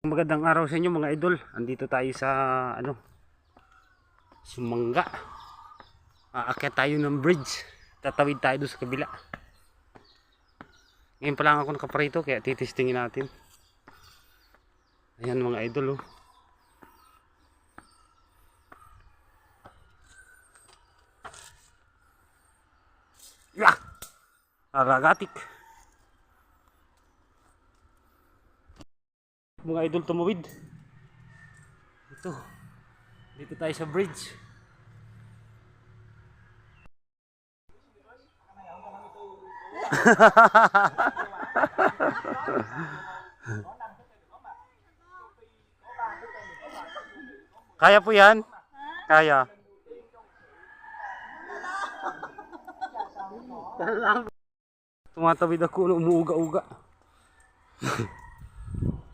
Magandang araw sa inyo mga idol. Andito tayo sa Sumangga. Aakyat tayo ng bridge. Tatawid tayo doon sa kabila. Ngayon pa lang ako nakaparito kaya titistingin natin. Ayan mga idol oh. Yeah! Aragatik. Mga idol tumawid. Dito tayo sa bridge. Kaya po yan? Kaya. Tumatawid ako, umuuga-uga.